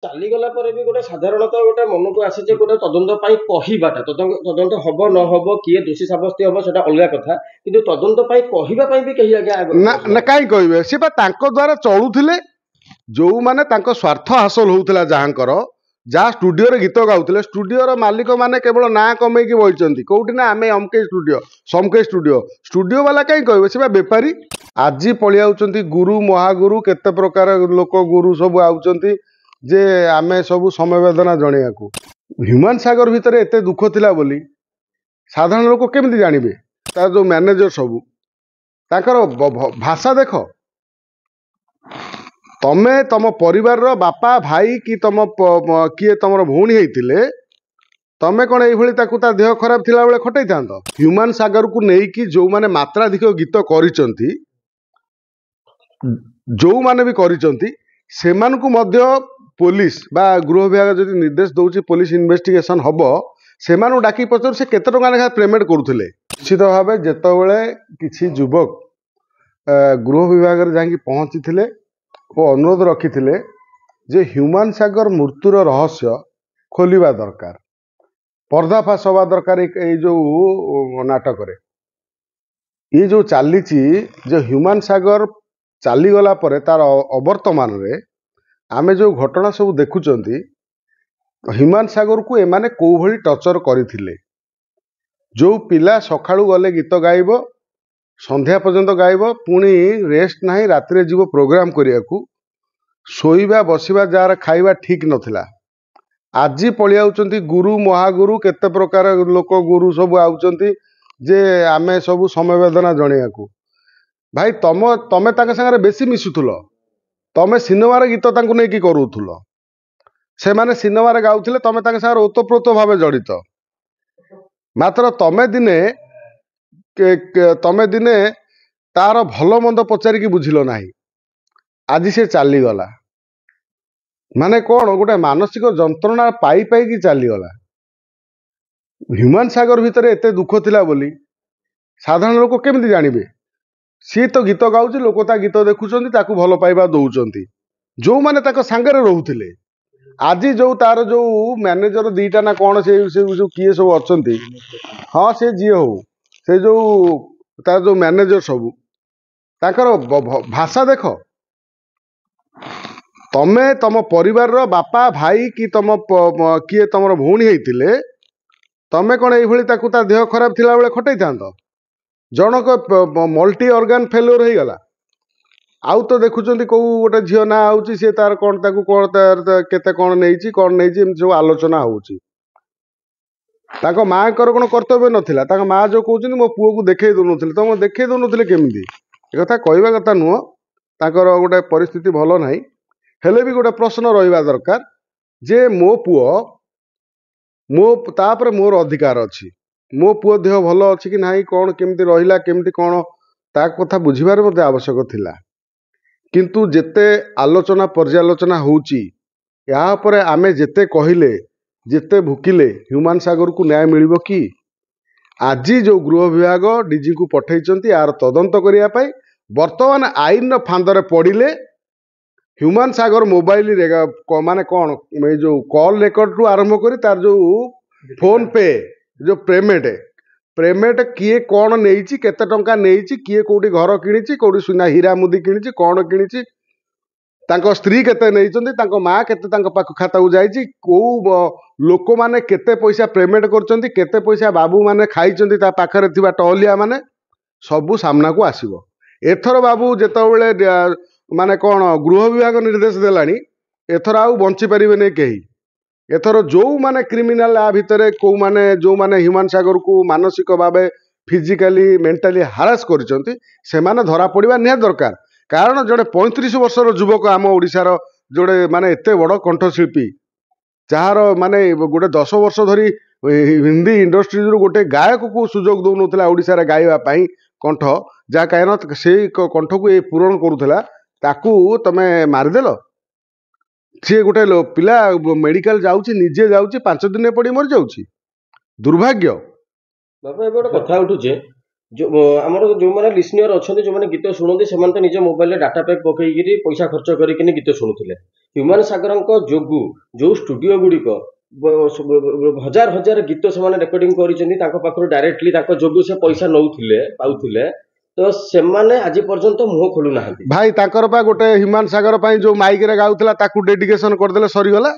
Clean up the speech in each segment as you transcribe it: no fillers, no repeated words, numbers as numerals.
ଚାଲିଗଲା ପରେ ବି ଗୋଟେ ସାଧାରଣତଃ ଗୋଟେ ମନକୁ ଆସେ ଯେ ଗୋଟେ ତଦନ୍ତ ପାଇଁ କହିବାଟା ତଦନ୍ତ ହବ ନ ହବ କିଏ ଦୋଷୀ ସାବ୍ୟସ୍ତ ହବ ସେଟା ଅଲଗା କଥା, କିନ୍ତୁ ତଦନ୍ତ ପାଇଁ କହିବା ପାଇଁ ବି କେହି ଆଜ୍ଞା ନା କାହିଁ କହିବେ? ସେ ବା ତାଙ୍କ ଦ୍ୱାରା ଚଳୁଥିଲେ। ଯୋଉମାନେ ତାଙ୍କ ସ୍ୱାର୍ଥ ହାସଲ ହଉଥିଲା, ଯାହାଙ୍କର ଯାହା ଷ୍ଟୁଡିଓରେ ଗୀତ ଗାଉଥିଲେ, ଷ୍ଟୁଡିଓର ମାଲିକ ମାନେ କେବଳ ନାଁ କମେଇକି ବଇଛନ୍ତି କୋଉଠି ନା ଆମେ ଅମକେଇ ଷ୍ଟୁଡିଓ ସମକେଇ ଷ୍ଟୁଡିଓ। ଷ୍ଟୁଡିଓ ବାଲା କାହିଁ କହିବେ? ସେ ବା ବେପାରୀ। ଆଜି ପଳେଇ ଆଉଛନ୍ତି ଗୁରୁ ମହାଗୁରୁ, କେତେ ପ୍ରକାର ଲୋକ ଗୁରୁ ସବୁ ଆଉଛନ୍ତି ଯେ ଆମେ ସବୁ ସମବେଦନା ଜଣେଇବାକୁ। ହ୍ୟୁମାନ ସାଗର ଭିତରେ ଏତେ ଦୁଃଖ ଥିଲା ବୋଲି ସାଧାରଣ ଲୋକ କେମିତି ଜାଣିବେ? ତାର ଯୋଉ ମ୍ୟାନେଜର ସବୁ ତାଙ୍କର ଭାଷା ଦେଖ। ତମେ ତମ ପରିବାରର ବାପା ଭାଇ କି ତମ କିଏ ତମର ଭଉଣୀ ହେଇଥିଲେ, ତମେ କଣ ଏଇଭଳି ତାକୁ ତା ଦେହ ଖରାପ ଥିଲା ବେଳେ ଖଟେଇଥାନ୍ତ? ହ୍ୟୁମାନ ସାଗରକୁ ନେଇକି ଯୋଉମାନେ ମାତ୍ରାଧିକ ଗୀତ କରିଛନ୍ତି, ଯୋଉମାନେ ବି କରିଛନ୍ତି, ସେମାନଙ୍କୁ ମଧ୍ୟ ପୋଲିସ ବା ଗୃହ ବିଭାଗ ଯଦି ନିର୍ଦ୍ଦେଶ ଦଉଛି ପୋଲିସ ଇନଭେଷ୍ଟିଗେସନ ହବ, ସେମାନଙ୍କୁ ଡାକି ପଚାରୁ ସେ କେତେ ଟଙ୍କା ଲେଖା ପେମେଣ୍ଟ କରୁଥିଲେ। ନିଶ୍ଚିତ ଭାବେ ଯେତେବେଳେ କିଛି ଯୁବକ ଗୃହ ବିଭାଗରେ ଯାଇକି ପହଞ୍ଚିଥିଲେ ଓ ଅନୁରୋଧ ରଖିଥିଲେ ଯେ ହ୍ୟୁମାନ ସାଗର ମୃତ୍ୟୁର ରହସ୍ୟ ଖୋଲିବା ଦରକାର, ପର୍ଦ୍ଦାଫାଶ ହବା ଦରକାର ଏଇ ଯୋଉ ନାଟକରେ। ଇଏ ଯୋଉ ଚାଲିଛି ଯେ ହ୍ୟୁମାନ ସାଗର ଚାଲିଗଲା ପରେ ତାର ଅବର୍ତ୍ତମାନରେ ଆମେ ଯୋଉ ଘଟଣା ସବୁ ଦେଖୁଛନ୍ତି, ହ୍ୟୁମାନ ସାଗରକୁ ଏମାନେ କୋଉ ଭଳି ଟର୍ଚର କରିଥିଲେ। ଯୋଉ ପିଲା ସକାଳୁ ଗଲେ ଗୀତ ଗାଇବ, ସନ୍ଧ୍ୟା ପର୍ଯ୍ୟନ୍ତ ଗାଇବ, ପୁଣି ରେଷ୍ଟ ନାହିଁ, ରାତିରେ ଯିବ ପ୍ରୋଗ୍ରାମ କରିବାକୁ, ଶୋଇବା ବସିବା ଯାହାର ଖାଇବା ଠିକ ନଥିଲା। ଆଜି ପଳେଇ ଆଉଛନ୍ତି ଗୁରୁ ମହାଗୁରୁ, କେତେ ପ୍ରକାର ଲୋକ ଗୁରୁ ସବୁ ଆଉଛନ୍ତି ଯେ ଆମେ ସବୁ ସମବେଦନା ଜଣେଇବାକୁ। ଭାଇ ତମେ ତାଙ୍କ ସାଙ୍ଗରେ ବେଶୀ ମିଶୁଥିଲ, ତମେ ସିନେମାରେ ଗୀତ ତାଙ୍କୁ ନେଇକି କରୁଥିଲ, ସେମାନେ ସିନେମାରେ ଗାଉଥିଲେ, ତମେ ତାଙ୍କ ସାଙ୍ଗରେ ଓତପ୍ରୋତ ଭାବେ ଜଡ଼ିତ। ମାତ୍ର ତମେ ଦିନେ ତାର ଭଲ ମନ୍ଦ ପଚାରିକି ବୁଝିଲ ନାହିଁ। ଆଜି ସେ ଚାଲିଗଲା ମାନେ କଣ? ଗୋଟେ ମାନସିକ ଯନ୍ତ୍ରଣା ପାଇ ପାଇକି ଚାଲିଗଲା। ହ୍ୟୁମାନ ସାଗର ଭିତରେ ଏତେ ଦୁଃଖ ଥିଲା ବୋଲି ସାଧାରଣ ଲୋକ କେମିତି ଜାଣିବେ? ସିଏ ତ ଗୀତ ଗାଉଛି, ଲୋକ ତା ଗୀତ ଦେଖୁଛନ୍ତି, ତାକୁ ଭଲ ପାଇବା ଦଉଛନ୍ତି। ଯୋଉମାନେ ତାଙ୍କ ସାଙ୍ଗରେ ରହୁଥିଲେ, ଆଜି ଯୋଉ ତାର ଯୋଉ ମ୍ୟାନେଜର ଦିଟା ନା କଣ ସେ କିଏ ସବୁ ଅଛନ୍ତି, ହଁ ସେ ଯିଏ ହଉ, ସେ ଯୋଉ ତାର ଯୋଉ ମ୍ୟାନେଜର ସବୁ, ତାଙ୍କର ଭାଷା ଦେଖ। ତମେ ତମ ପରିବାରର ବାପା ଭାଇ କି କିଏ ତମର ଭଉଣୀ ହେଇଥିଲେ, ତମେ କଣ ଏଇଭଳି ତାକୁ ତା ଦେହ ଖରାପ ଥିଲା ବେଳେ ଖଟେଇଥାନ୍ତ? ଜଣକ ମଲ୍ଟି ଅର୍ଗାନ ଫେଲୁଅର ହେଇଗଲା, ଆଉ ତ ଦେଖୁଛନ୍ତି କୋଉ ଗୋଟେ ଝିଅ ନାଁ ହଉଛି, ସିଏ ତାର କଣ ତାକୁ କଣ କେତେ କଣ ନେଇଛି ଏମିତି ସବୁ ଆଲୋଚନା ହଉଛି। ତାଙ୍କ ମାଙ୍କର କଣ କର୍ତ୍ତବ୍ୟ ନଥିଲା? ତାଙ୍କ ମା ଯୋଉ କହୁଛନ୍ତି ମୋ ପୁଅକୁ ଦେଖେଇ ଦଉନଥିଲେ, ତମ ଦେଖେଇ ଦଉନଥିଲେ କେମିତି? ଏ କଥା କହିବା କଥା ନୁହଁ। ତାଙ୍କର ଗୋଟେ ପରିସ୍ଥିତି ଭଲ ନାହିଁ, ହେଲେ ବି ଗୋଟେ ପ୍ରଶ୍ନ ରହିବା ଦରକାର ଯେ ମୋ ପୁଅ, ତାପରେ ମୋର ଅଧିକାର ଅଛି। ମୋ ପୁଅ ଦେହ ଭଲ ଅଛି କି ନାହିଁ, କଣ କେମିତି ରହିଲା, କେମିତି କଣ, ତା କଥା ବୁଝିବାର ମୋତେ ଆବଶ୍ୟକ ଥିଲା। କିନ୍ତୁ ଯେତେ ଆଲୋଚନା ପର୍ଯ୍ୟାଲୋଚନା ହଉଛି, ଏହା ଉପରେ ଆମେ ଯେତେ କହିଲେ, ଯେତେ ଭୁକିଲେ ହ୍ୟୁମାନ ସାଗରକୁ ନ୍ୟାୟ ମିଳିବ କି? ଆଜି ଯୋଉ ଗୃହ ବିଭାଗ ଡିଜିଙ୍କୁ ପଠେଇଛନ୍ତି ଏହାର ତଦନ୍ତ କରିବା ପାଇଁ, ବର୍ତ୍ତମାନ ଆଇନର ଫାନ୍ଦରେ ପଡ଼ିଲେ ହ୍ୟୁମାନ ସାଗର ମୋବାଇଲ ମାନେ କଣ, ଏଇ ଯୋଉ କଲ ରେକର୍ଡରୁ ଆରମ୍ଭ କରି ତାର ଯୋଉ ଫୋନ ପେ ଯୋଉ ପେମେଣ୍ଟ କିଏ କଣ ନେଇଛି, କେତେ ଟଙ୍କା ନେଇଛି, କିଏ କୋଉଠି ଘର କିଣିଛି, କୋଉଠି ସୁନା ହୀରା ମୁଦି କିଣିଛି, କଣ କିଣିଛି, ତାଙ୍କ ସ୍ତ୍ରୀ କେତେ ନେଇଛନ୍ତି, ତାଙ୍କ ମା କେତେ ତାଙ୍କ ପାଖ ଖାତାକୁ ଯାଇଛି, କୋଉ ଲୋକମାନେ କେତେ ପଇସା ପେମେଣ୍ଟ କରୁଛନ୍ତି, କେତେ ପଇସା ବାବୁ ମାନେ ଖାଇଛନ୍ତି ତା ପାଖରେ ଥିବା ଟହଲିଆ ମାନେ, ସବୁ ସାମ୍ନାକୁ ଆସିବ। ଏଥର ବାବୁ ଯେତେବେଳେ ମାନେ କଣ ଗୃହ ବିଭାଗ ନିର୍ଦ୍ଦେଶ ଦେଲାଣି, ଏଥର ଆଉ ବଞ୍ଚି ପାରିବେନି କେହି। ଏଥର ଯୋଉମାନେ କ୍ରିମିନାଲ ଆ ଭିତରେ ଯୋଉମାନେ ହ୍ୟୁମାନ ସାଗରକୁ ମାନସିକ ଭାବେ ଫିଜିକାଲି ମେଣ୍ଟାଲି ହାରାସ କରିଛନ୍ତି, ସେମାନେ ଧରା ପଡ଼ିବା ନିହାତି ଦରକାର। କାରଣ ଜଣେ 35 ବର୍ଷର ଯୁବକ ଆମ ଓଡ଼ିଶାର, ଯୋଡ଼େ ମାନେ ଏତେ ବଡ଼ କଣ୍ଠଶିଳ୍ପୀ, ଯାହାର ମାନେ ଗୋଟେ 10 ବର୍ଷ ଧରି ହିନ୍ଦୀ ଇଣ୍ଡଷ୍ଟ୍ରିରୁ ଗୋଟେ ଗାୟକକୁ ସୁଯୋଗ ଦଉନଥିଲା ଓଡ଼ିଶାରେ ଗାଇବା ପାଇଁ କଣ୍ଠ, ଯାହା କାରଣ ସେଇ କଣ୍ଠକୁ ଏ ପୂରଣ କରୁଥିଲା, ତାକୁ ତମେ ମାରିଦେଲ। ସିଏ ଗୋଟେ ପିଲା ମେଡିକାଲ ଯାଉଛି, ନିଜେ ଯାଉଛି, 5 ଦିନରେ ପଡ଼ି ମରିଯାଉଛି। ଦୁର୍ଭାଗ୍ୟ। ବାବା ଏବେ ଗୋଟେ କଥା ଉଠୁଛି, ଆମର ଯୋଉମାନେ ଲିସନିୟର ଅଛନ୍ତି, ଯୋଉମାନେ ଗୀତ ଶୁଣନ୍ତି, ସେମାନେ ତ ନିଜ ମୋବାଇଲରେ ଡାଟା ପ୍ୟାକ୍ ପକେଇକିରି ପଇସା ଖର୍ଚ୍ଚ କରିକିନି ଗୀତ ଶୁଣୁଥିଲେ। ହ୍ୟୁମାନ ସାଗରଙ୍କ ଯୋଗୁ ଯୋଉ ଷ୍ଟୁଡିଓ ଗୁଡିକ ହଜାର ହଜାର ଗୀତ ସେମାନେ ରେକର୍ଡିଂ କରିଛନ୍ତି, ତାଙ୍କ ପାଖରୁ ଡାଇରେକ୍ଟଲି ତାଙ୍କ ଯୋଗୁ ସେ ପଇସା ପାଉଥିଲେ, ତ ସେମାନେ ଆଜି ପର୍ଯ୍ୟନ୍ତ ମୁହଁ ଖୋଲୁନାହାନ୍ତି। ଭାଇ ତାଙ୍କର ପା ଗୋଟେ ହ୍ୟୁମାନ ସାଗର ପାଇଁ ଯୋଉ ମାଇକରେ ଗାଉଥିଲା ତାକୁ ଡେଡିକେସନ କରିଦେଲେ ସରିଗଲା।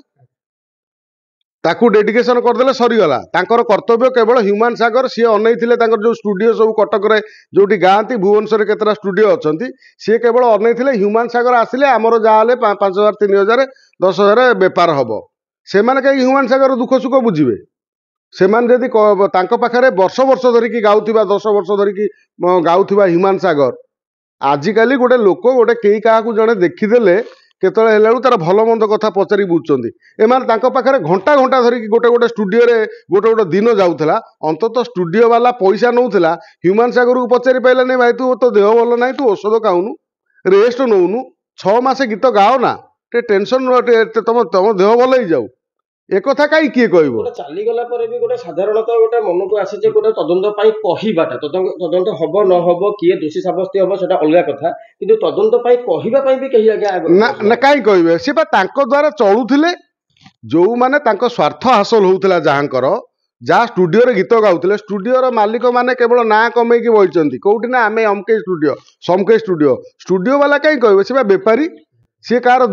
ତାକୁ ଡେଡିକେସନ କରିଦେଲେ ସରିଗଲା। ତାଙ୍କର କର୍ତ୍ତବ୍ୟ କେବଳ ହ୍ୟୁମାନ ସାଗର, ସିଏ ଅନେଇଥିଲେ ତାଙ୍କର ଯୋଉ ଷ୍ଟୁଡିଓ ସବୁ କଟକରେ ଯୋଉଠି ଗାଆନ୍ତି, ଭୁବନେଶ୍ୱରରେ କେତେଟା ଷ୍ଟୁଡିଓ ଅଛନ୍ତି, ସିଏ କେବଳ ଅନେଇଥିଲେ ହ୍ୟୁମାନ ସାଗର ଆସିଲେ ଆମର ଯାହା ହେଲେ 5,000 3,000 10,000 ବେପାର ହବ। ସେମାନେ କାହିଁ ହ୍ୟୁମାନ ସାଗର ଦୁଃଖ ସୁଖ ବୁଝିବେ? ସେମାନେ ଯଦି ତାଙ୍କ ପାଖରେ ବର୍ଷ ବର୍ଷ ଧରିକି ଗାଉଥିବା, 10 ବର୍ଷ ଧରିକି ଗାଉଥିବା ହ୍ୟୁମାନ ସାଗର, ଆଜିକାଲି ଗୋଟେ ଲୋକ ଗୋଟେ କେହି କାହାକୁ ଜଣେ ଦେଖିଦେଲେ କେତେବେଳେ ହେଲା ବେଳକୁ ତାର ଭଲ ମନ୍ଦ କଥା ପଚାରି ବୁଝୁଛନ୍ତି। ଏମାନେ ତାଙ୍କ ପାଖରେ ଘଣ୍ଟା ଘଣ୍ଟା ଧରିକି ଗୋଟେ ଷ୍ଟୁଡିଓରେ ଗୋଟେ ଦିନ ଯାଉଥିଲା। ଅନ୍ତତଃ ଷ୍ଟୁଡିଓ ବାଲା ପଇସା ନେଉଥିଲା, ହ୍ୟୁମାନ ସାଗରକୁ ପଚାରି ପାଇଲାନି, ଭାଇ ତୁ ତୋ ଦେହ ଭଲ ନାହିଁ, ତୁ ଔଷଧ ଖାଉନୁ, ରେଷ୍ଟ ନଉନୁ, 6 ମାସ ଗୀତ ଗାଅ ନା, ଟିକେ ଟେନସନ ତମ ଦେହ ଭଲ ହେଇଯାଉ। একথা কাই কিଏ କହିବ? ଗୋଟେ ଚାଲିଗଲା ପରେ ବି ଗୋଟେ ସାଧାରଣତଃ ଗୋଟେ ମନକୁ ଆସେ ଯେ ଗୋଟେ ତଦନ୍ତ ପାଇଁ କହିବାଟା, ତଦନ୍ତ ହବ ନ ହବ, କିଏ ଦୋଷୀ ସାବ୍ୟସ୍ତ ହବ ସେଟା ଅଲଗା କଥା, କିନ୍ତୁ ତଦନ୍ତ ପାଇଁ କହିବା ପାଇଁ ବି କେହି ଆଜ୍ଞା ନା କାଇଁ କହିବେ? ସେ ବା ତାଙ୍କ ଦ୍ୱାରା ଚଳୁଥିଲେ। ଯୋଉମାନେ ତାଙ୍କ ସ୍ୱାର୍ଥ ହାସଲ ହଉଥିଲା, ଯାହା ଷ୍ଟୁଡିଓରେ ଗୀତ ଗାଉଥିଲେ, ଷ୍ଟୁଡିଓର ମାଲିକ ମାନେ କେବଳ ନାଁ କମେଇକି ବଇଛନ୍ତି। କୋଉଠି ନା ଆମେ ଅମକେଇ ଷ୍ଟୁଡିଓ, ସମକେଇ ଷ୍ଟୁଡିଓ। ଷ୍ଟୁଡିଓ ବାଲା କାଇଁ କହିବେ? ସେ ବା ବେପାରୀ। ସିଏ କାହାର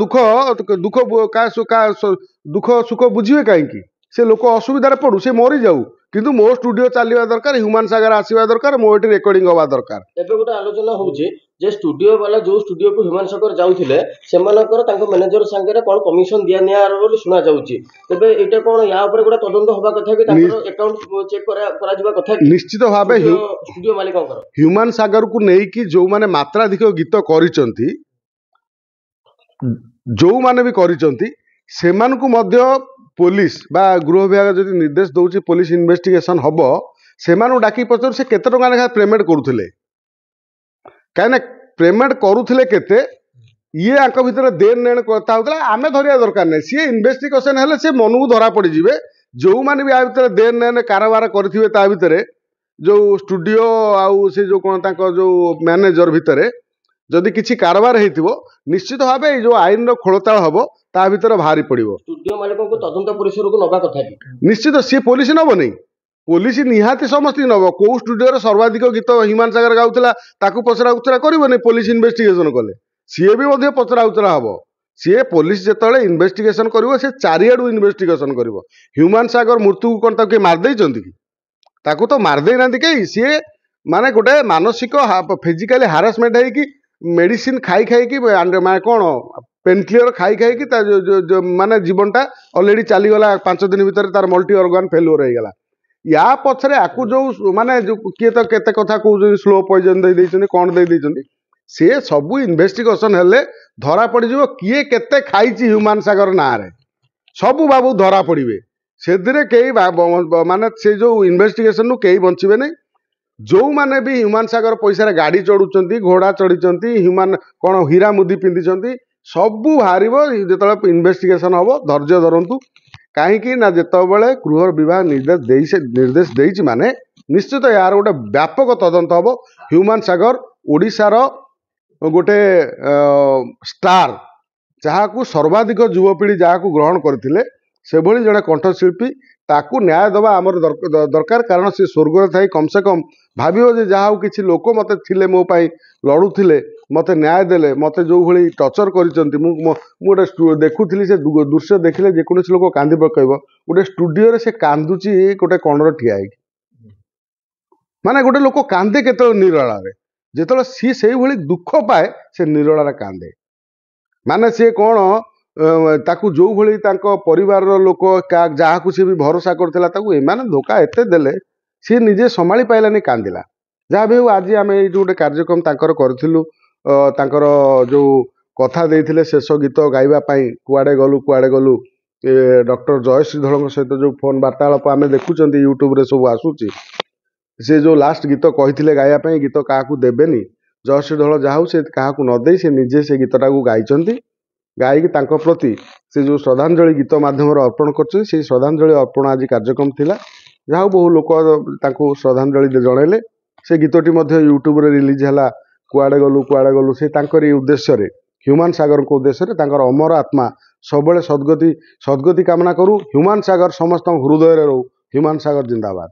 ଦୁଃଖ ସୁଖ ବୁଝିବେ କାହିଁକି? ସେ ଲୋକ ଅସୁବିଧାରେ ପଡୁ, ସେ ମରିଯାଉ, କିନ୍ତୁ ମୋ ଷ୍ଟୁଡିଓ ଚାଲିବା ଦରକାର, ହ୍ୟୁମାନ ସାଗର ଆସିବା ଦରକାର, ମୋ ଏଠି ରେକର୍ଡିଂ ହବା ଦରକାର। ଏବେ ଗୋଟେ ଆଲୋଚନା ହଉଛି ଯେ ଷ୍ଟୁଡିଓ ବାଲା ଯୋଉ ଷ୍ଟୁଡିଓକୁ ହ୍ୟୁମାନ ସାଗର ଯାଉଥିଲେ, ସେମାନଙ୍କର ତାଙ୍କ ମ୍ୟାନେଜର ସାଙ୍ଗରେ କଣ କମିଶନ ଦିଆ ବୋଲି ଶୁଣା ଯାଉଛି। ତେବେ ଏଇଟା କଣ ୟା ଉପରେ ଗୋଟେ ତଦନ୍ତ ହବା କଥା କି ତାଙ୍କର ଆକାଉଣ୍ଟ ଚେକ୍ କରାଯିବା କଥା କି? ନିଶ୍ଚିତ ଭାବେ ଷ୍ଟୁଡିଓ ମାଲିକଙ୍କର ହ୍ୟୁମାନ ସାଗରକୁ ନେଇକି ଯୋଉମାନେ ମାତ୍ରାଧିକ ଗୀତ କରିଛନ୍ତି, ଯୋଉମାନେ ବି କରିଛନ୍ତି, ସେମାନଙ୍କୁ ମଧ୍ୟ ପୋଲିସ ବା ଗୃହ ବିଭାଗ ଯଦି ନିର୍ଦ୍ଦେଶ ଦଉଛି ପୋଲିସ ଇନଭେଷ୍ଟିଗେସନ ହବ, ସେମାନଙ୍କୁ ଡାକି ପଚାରୁ ସେ କେତେ ଟଙ୍କା ଲେଖା ପେମେଣ୍ଟ କରୁଥିଲେ, କାହିଁକିନା ପେମେଣ୍ଟ କରୁଥିଲେ କେତେ, ଇଏ ଆଙ୍କ ଭିତରେ ଦେନ ନେଣ କଥା ହଉଥିଲା। ଆମେ ଧରିବା ଦରକାର ନାହିଁ, ସିଏ ଇନଭେଷ୍ଟିଗେସନ ହେଲେ ସେ ମନକୁ ଧରା ପଡିଯିବେ। ଯୋଉମାନେ ବି ଆ ଭିତରେ ଦେନ ନେଣ କାରବାର କରିଥିବେ, ତା ଭିତରେ ଯୋଉ ଷ୍ଟୁଡିଓ ଆଉ ସେ ଯୋଉ କଣ ତାଙ୍କ ଯୋଉ ମ୍ୟାନେଜର ଭିତରେ ଯଦି କିଛି କାରବାର ହେଇଥିବ, ନିଶ୍ଚିତ ଭାବେ ଏଇ ଯୋଉ ଆଇନର ଖୋଳତାଳ ହବ, ତା ଭିତରେ ବାହାରି ପଡିବ। ଷ୍ଟୁଡିଓ ମାଲିକଙ୍କୁ ତଦନ୍ତ ପରିସରକୁ ନବା କଥା କି? ନିଶ୍ଚିତ ସିଏ ପୋଲିସ ନବନି, ପୋଲିସ ନିହାତି ସମସ୍ତଙ୍କୁ ନବ। କୋଉ ଷ୍ଟୁଡିଓରେ ସର୍ବାଧିକ ଗୀତ ହ୍ୟୁମାନ ସାଗର ଗାଉଥିଲା ତାକୁ ପଚରା ଉଚରା କରିବନି ପୋଲିସ ଇନଭେଷ୍ଟିଗେସନ କଲେ? ସିଏ ବି ମଧ୍ୟ ପଚରା ଉଚରା ହବ। ସିଏ ପୋଲିସ ଯେତେବେଳେ ଇନଭେଷ୍ଟିଗେସନ କରିବ, ସେ ଚାରିଆଡୁ ଇନଭେଷ୍ଟିଗେସନ କରିବ। ହ୍ୟୁମାନ ସାଗର ମୃତ୍ୟୁକୁ କଣ ତାକୁ କିଏ ମାରିଦେଇଛନ୍ତି କି? ତାକୁ ତ ମାରିଦେଇନାହାନ୍ତି କେହି। ସିଏ ମାନେ ଗୋଟେ ମାନସିକ ଫିଜିକାଲି ହାରାସମେଣ୍ଟ ହେଇକି ମେଡିସିନ ଖାଇକି ମାନେ କଣ ପେନ୍ କ୍ଲିୟର ଖାଇକି ତା ମାନେ ଜୀବନଟା ଅଲରେଡି ଚାଲିଗଲା। 5 ଦିନ ଭିତରେ ତାର ମଲ୍ଟି ଅର୍ଗାନ ଫେଲୁଅର ହେଇଗଲା। ୟା ପଛରେ ଆକୁ ଯୋଉ ମାନେ କିଏ ତ କେତେ କଥା କହୁଛନ୍ତି, ସ୍ଲୋ ପଏଜନ ଦେଇଛନ୍ତି, କଣ ଦେଇଛନ୍ତି, ସିଏ ସବୁ ଇନଭେଷ୍ଟିଗେସନ ହେଲେ ଧରା ପଡିଯିବ କିଏ କେତେ ଖାଇଛି ହ୍ୟୁମାନ ସାଗର ନାଁରେ। ସବୁ ବାବୁ ଧରା ପଡିବେ। ସେଥିରେ କେହି ମାନେ ସେ ଯୋଉ ଇନଭେଷ୍ଟିଗେସନରୁ କେହି ବଞ୍ଚିବେ ନାହିଁ। ଯୋଉମାନେ ବି ହ୍ୟୁମାନ ସାଗର ପଇସାରେ ଗାଡି ଚଢୁଛନ୍ତି, ଘୋଡା ଚଢିଛନ୍ତି, ହ୍ୟୁମାନ କଣ ହୀରା ମୁଦି ପିନ୍ଧିଛନ୍ତି, ସବୁ ବାହାରିବ ଯେତେବେଳେ ଇନଭେଷ୍ଟିଗେସନ ହବ। ଧୈର୍ଯ୍ୟ ଧରନ୍ତୁ। କାହିଁକି ନା ଯେତେବେଳେ ଗୃହ ବିଭାଗ ନିର୍ଦ୍ଦେଶ ଦେଇଛି ମାନେ ନିଶ୍ଚିତ ଏହାର ଗୋଟେ ବ୍ୟାପକ ତଦନ୍ତ ହବ। ହ୍ୟୁମାନ ସାଗର ଓଡ଼ିଶାର ଗୋଟେ ଷ୍ଟାର, ଯାହାକୁ ସର୍ବାଧିକ ଯୁବପିଢି ଯାହାକୁ ଗ୍ରହଣ କରିଥିଲେ, ସେଭଳି ଜଣେ କଣ୍ଠଶିଳ୍ପୀ, ତାକୁ ନ୍ୟାୟ ଦେବା ଆମର ଦରକାର। କାରଣ ସେ ସ୍ୱର୍ଗରେ ଥାଇ କମ୍ ସେ କମ୍ ଭାବିବ ଯେ ଯାହା ହଉ କିଛି ଲୋକ ମତେ ଥିଲେ, ମୋ ପାଇଁ ଲଢୁଥିଲେ, ମତେ ନ୍ୟାୟ ଦେଲେ, ମତେ ଯୋଉଭଳି ଟର୍ଚର କରିଛନ୍ତି। ମୁଁ ଗୋଟେ ଦେଖୁଥିଲି, ସେ ଦୃଶ୍ୟ ଦେଖିଲେ ଯେକୌଣସି ଲୋକ କାନ୍ଦି ପକାଇବ। ଗୋଟେ ଷ୍ଟୁଡିଓରେ ସେ କାନ୍ଦୁଛି ଗୋଟେ କଣରେ ଠିଆ ହେଇକି। ମାନେ ଗୋଟେ ଲୋକ କାନ୍ଦେ କେତେବେଳେ ନିରୋଳାରେ, ଯେତେବେଳେ ସିଏ ସେଇଭଳି ଦୁଃଖ ପାଏ ସେ ନିରୋଳାରେ କାନ୍ଦେ। ମାନେ ସିଏ କଣ ତାକୁ ଯୋଉଭଳି ତାଙ୍କ ପରିବାରର ଲୋକ ଯାହାକୁ ସିଏ ବି ଭରସା କରିଥିଲା, ତାକୁ ଏମାନେ ଧୋକା ଏତେ ଦେଲେ, ସିଏ ନିଜେ ସମ୍ଭାଳି ପାଇଲାନି, କାନ୍ଦିଲା। ଯାହା ବି ହଉ, ଆଜି ଆମେ ଏଇ ଯୋଉ ଗୋଟେ କାର୍ଯ୍ୟକ୍ରମ ତାଙ୍କର କରିଥିଲୁ, ତାଙ୍କର ଯୋଉ କଥା ଦେଇଥିଲେ ଶେଷ ଗୀତ ଗାଇବା ପାଇଁ, କୁଆଡେ ଗଲୁ ଡକ୍ଟର ଜୟଶ୍ରୀ ଧଳଙ୍କ ସହିତ ଯୋଉ ଫୋନ ବାର୍ତ୍ତାଳାପ ଆମେ ଦେଖୁଛନ୍ତି ୟୁଟ୍ୟୁବରେ ସବୁ ଆସୁଛି, ସେ ଯୋଉ ଲାଷ୍ଟ ଗୀତ କହିଥିଲେ ଗାଇବା ପାଇଁ, ଗୀତ କାହାକୁ ଦେବେନି, ଜୟଶ୍ରୀ ଧଳ ଯାହା ହଉ ସେ କାହାକୁ ନ ଦେଇ ସେ ନିଜେ ସେ ଗୀତଟାକୁ ଗାଇଛନ୍ତି। ଗାଇକି ତାଙ୍କ ପ୍ରତି ସେ ଯୋଉ ଶ୍ରଦ୍ଧାଞ୍ଜଳି ଗୀତ ମାଧ୍ୟମରେ ଅର୍ପଣ କରିଛନ୍ତି, ସେଇ ଶ୍ରଦ୍ଧାଞ୍ଜଳି ଅର୍ପଣ ଆଜି କାର୍ଯ୍ୟକ୍ରମ ଥିଲା। ଯାହା ହଉ ବହୁ ଲୋକ ତାଙ୍କୁ ଶ୍ରଦ୍ଧାଞ୍ଜଳି ଜଣାଇଲେ। से गीतटी मध्य यूट्यूब रे रिलीज है कुआड़े गलु से तांकरी उद्देश्य रे ह्यूमान सागर को उद्देश्य रे तांकर अमर आत्मा सबले सद्गति कामना करू। ह्यूमान सागर समस्त हृदय रे रहू। ह्यूमान सागर जिंदाबाद।